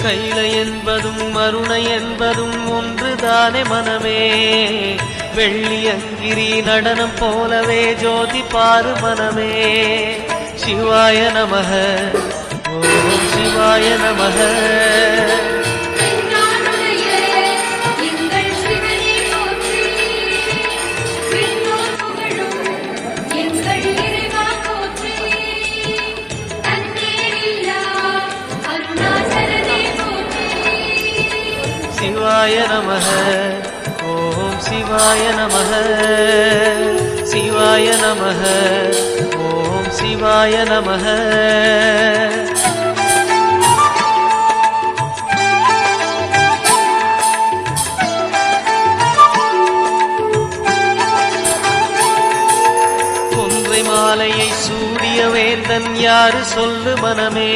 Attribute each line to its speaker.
Speaker 1: கைலை என்பதும் மருணை என்பதும் ஒன்றுதானே மனமே. வெள்ளியங்கிரி நடனம் போலவே ஜோதி பாரு மனமே. சிவாய நமக ஓம் சிவாய நமக. சிவாய நமக ஓம் சிவாய நமக. சிவாய நமக ஓம் சிவாய நமக. கொன்றை மாலையை சூடிய வேந்தன் யாரு சொல்லு மனமே.